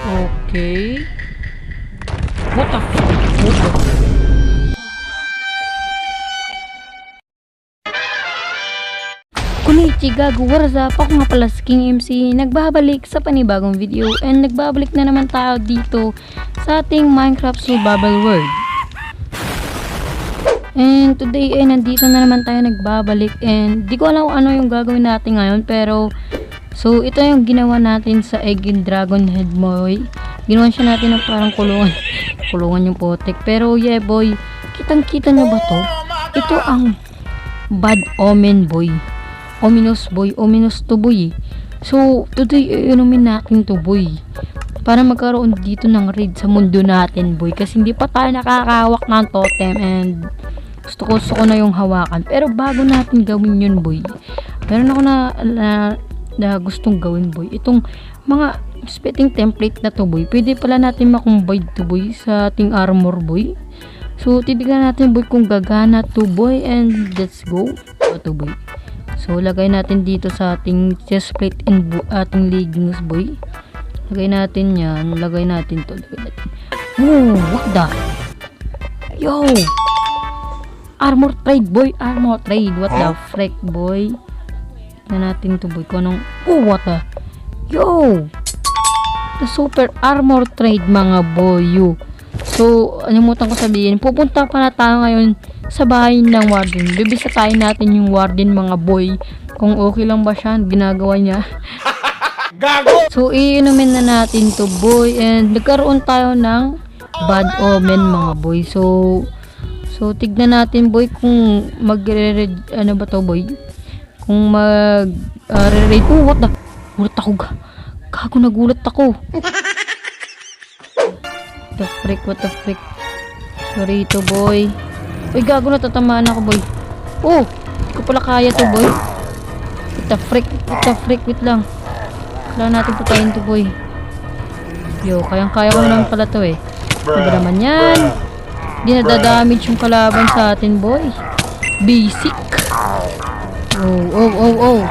Okay. What the fuck? Konnichiwa, what's up? Ako nga pala si King MC, nagbabalik sa panibagong video and nagbabalik na naman tayo dito sa ating Minecraft Survival World. And today ay nandito na naman tayo nagbabalik and di ko alam kung ano yung gagawin natin ngayon, pero so ito yung ginawa natin sa Egg and Dragon Head boy. Ginawa siya natin ng parang kulungan. Kulungan yung potek, pero yeah boy, kitang kita nyo ba to? Ito ang Bad Omen boy. Ominous boy, ominous to boy. So, today, inumin natin to boy. Para magkaroon dito ng raid sa mundo natin boy. Kasi hindi pa tayo nakakahawak ng totem and gusto ko na yung hawakan. Pero bago natin gawin yun boy, meron ako na gustong gawin boy. Itong mga spitting template na to boy, pwede pala natin makumbide to boy sa ating armor boy. So, titignan natin boy kung gagana to boy and let's go. Ito boy. So, lagay natin dito sa ating chest plate and ating leggings boy. Lagay natin yan. Lagay natin to. Lagay natin. Oh, what the? Yo! Armor trade boy. Armor trade. What the frick boy? Tignan natin to boy. Kung anong... Oh, what the? Yo! The super armor trade mga boy. You. So, animutan ko sabihin. Pupunta pa na tayo ngayon sa bahay ng warden. Bibisitahin natin yung warden mga boy. Kung okay lang ba siya, ginagawa niya. Gago! So, iinumin na natin to boy. And nagkaroon tayo ng Bad Omen mga boy. So tignan natin boy kung ano ba to boy? Kung mag-raid. Oh, what the? Gulat ako. Gago, nagulat ako. What the frick? Sorry to boy. Uy, gago, natatamaan ako boy. Oh, hindi ko pala kaya to boy. What the frick? Wait lang. Kailangan natin patayin to boy. Yo, kayang-kaya ko naman pala to eh. Ano ba naman yan? Hindi nadadamage yung kalaban sa atin boy. Basic. Oh.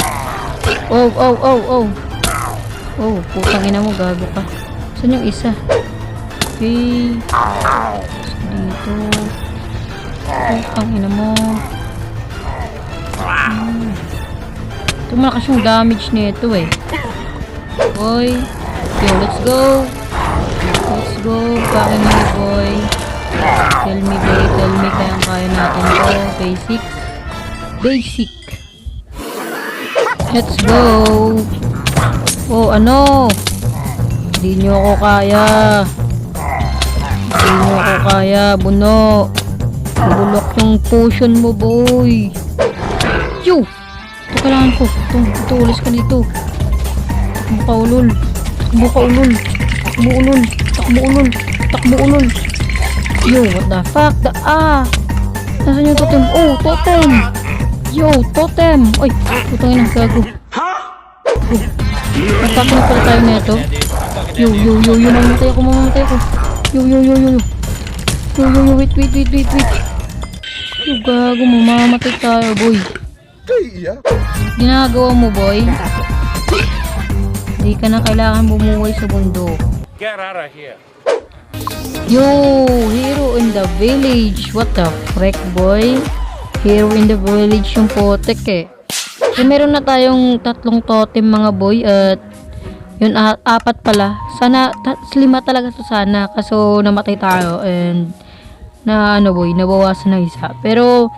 Oh, putang ina mo, gago ka. Saan yung isa? Okay. Dito. Putang ina mo. Ito malakas yung damage nito eh. Boy. Yo, let's go. Bakit mo boy? Tell me kaya natin to. Basic. Let's go. Oh, ano? Hindi nyo ako kaya. Buno. Bulok yung potion mo boy. Yo! Ito kailangan ko. Ito, ulis ka dito. Takbo ulol. Yo, what the fuck? Nasaan yung totem? Oh, totem! Yo, totem! Ay, putang ina, gago. Attack na pala tayo nito. Yo, mamamatay ako. Yo, wait. Yo, gago, mamamatay tayo, boy. Ginagawa mo, boy? Hindi ka na kailangan bumuhay sa bundok. Get out of here. Yo, hero in the village. What the frick, boy? Hero in the village yung potek eh. So, meron na tayong 3 totem mga boy at yun, 4 pala. Sana, 5 talaga to sana. Kaso namatay tayo and nabawasan ng isa. Pero,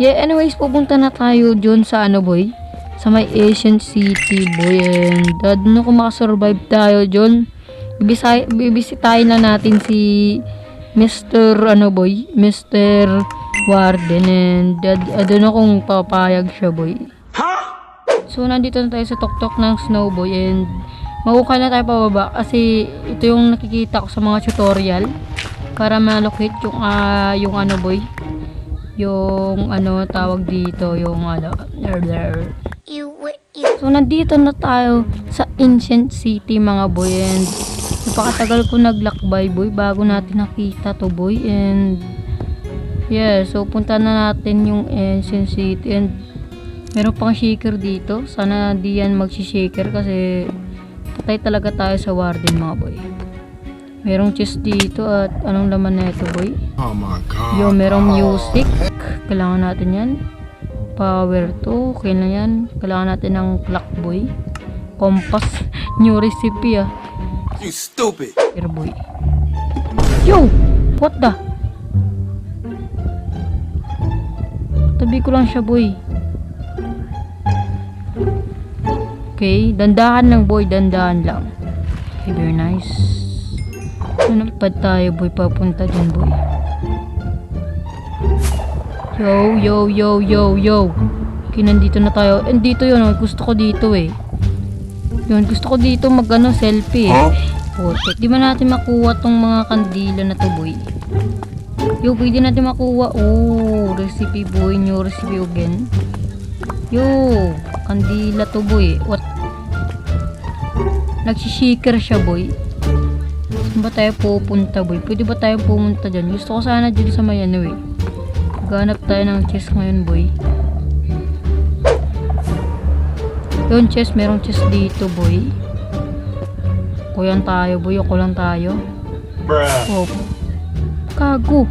yeah, anyways, pupunta na tayo dun sa boy. Sa may Ancient City boy and doon ako makasurvive tayo dun. Bibisitahin lang natin si Mr. Warden and doon akong papayag siya boy. So nandito na tayo sa tuktok ng Snowboy and mauukay na tayo pababa kasi ito yung nakikita ko sa mga tutorial para ma-locate yung boy. Yung tawag dito, yung So nandito na tayo sa Ancient City mga boy and napakatagal ko naglakbay boy bago natin nakita to boy and yeah, so punta na natin yung Ancient City and meron pang shaker dito. Sana di yan magsishaker kasi patay talaga tayo sa warden mga boy. Merong chest dito at anong laman na ito, boy? Oh my god. Yo, merong music. Kailangan natin yan. Power to. Okay na yan. Kailangan natin ng clock, boy. Compass. New recipe, ah. You stupid. Here, boy. Yo! What the? Tabi ko lang siya, boy. Okay. Dandahan lang, boy. Dandahan lang. Okay, very nice. Ano pa tayo, boy? Papunta dyan, boy. Yo, yo, yo, yo, yo. Okay, nandito na tayo. Dito yun, oh. Gusto ko dito, eh. Yun, gusto ko dito mag-ano, selfie, eh. Okay. Di ba natin makuha tong mga kandila na to, boy? Yo, pwede natin makuha. Oh, recipe, boy. New recipe again. Yo, kandila to, boy. What? Nagsishaker siya, boy. Saan ba tayo pupunta, boy? Pwede ba tayo pumunta dyan? Gusto ko sana dyan sa may ano, eh. Ganap tayo ng chest ngayon, boy. Yun, chest. Merong chest dito, boy. Kuyan tayo, boy. Ako lang tayo. Oh. Kago.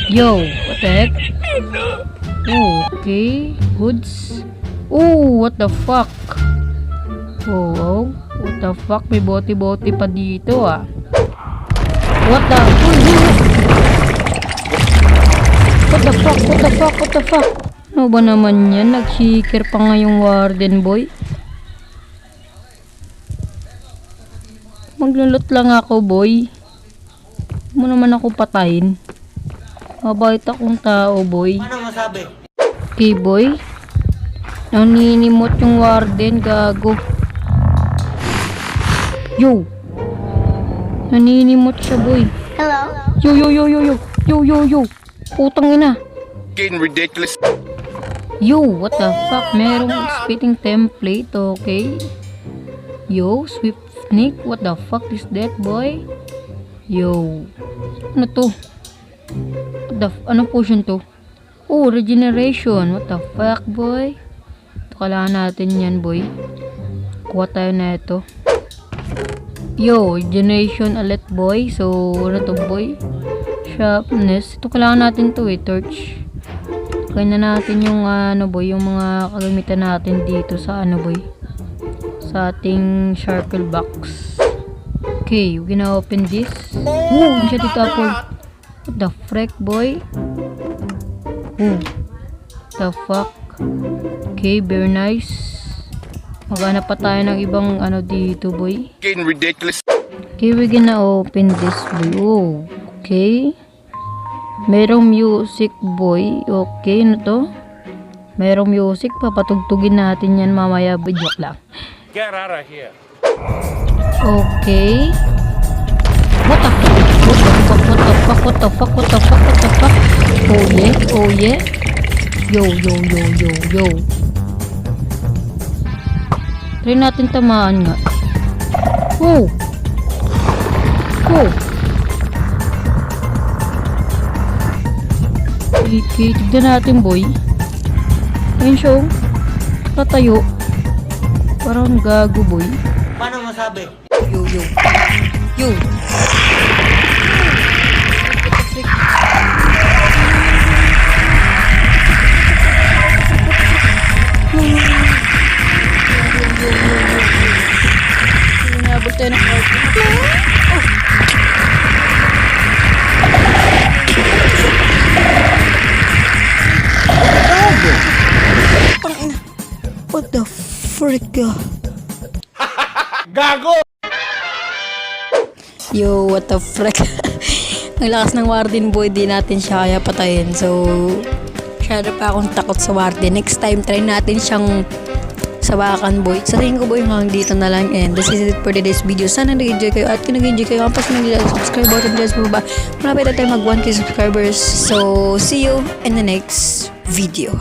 Yo, what the heck? Oh, okay. Goods. Oh, what the fuck? Oh, what the fuck? May bote-bote pa dito, ah. What the? What the fuck? What the fuck? What the fuck? Ano ba naman yan? Nag-shaker pa nga yung warden, boy. Maglulot lang ako, boy. Huwag mo naman ako patayin. Mabait akong tao, boy. Ano masabi? Okay, boy. Naninimot yung warden, gago. Yo! Naninimot siya, boy. Hello? Yo, yo, yo, yo, yo. Yo, yo, yo. Putang ina. Getting ridiculous. Yo, what the fuck? Merong spitting template, okay. Yo, swift sneak. What the fuck is that, boy? Yo. Ano to? Ano potion to? Oh, regeneration. What the fuck, boy? Ito, kailangan natin yan, boy. Kuha tayo na ito. Yo, regeneration ulit, boy. So, ano to, boy? Sharpness. Ito, kailangan natin to, eh. Torch. Kaya na natin yung, ano, boy, yung mga kagamitan natin dito sa, ano, boy, sa ating sharpel box. Okay, we're gonna open this. Woo, siya dito, apple. What the frick, boy? Woo. The fuck? Okay, very nice. Maghanap pa tayo ng ibang ano dito, boy. Getting ridiculous. Okay, we're gonna open this, boy. Oh, okay. Merong music, boy. Okay, ano to? Merong music. Papatugtugin natin yan mamaya. Joke lang. Get out of here. Okay. What the fuck? What the fuck? What the fuck? What the fuck? What the fuck? What the fuck? Oh yeah. Oh yeah. Yo, yo, yo, yo, yo. Try natin tamaan nga. Oh! Oh! Okay, tignan natin, boy. Ayun siya, oh. Tatayo. Parang gago, boy. Paano masabi? Yo, yo. Yo! Nabot tayo ng heart. What the frick? Gago! Yo, what the frick? Ang lakas ng warden, boy. Di natin siya kaya patayin. So, masyado pa akong takot sa warden. Next time, try natin siyang sabakan, boy. Sa tingin ko, boy, hanggang dito na lang. And this is it for today's video. Sana nag-enjoy kayo. At kung nag-enjoy kayo, kapag nag-subscribe button dyan sa baba, malapit na tayo mag 1K subscribers. So, see you in the next video.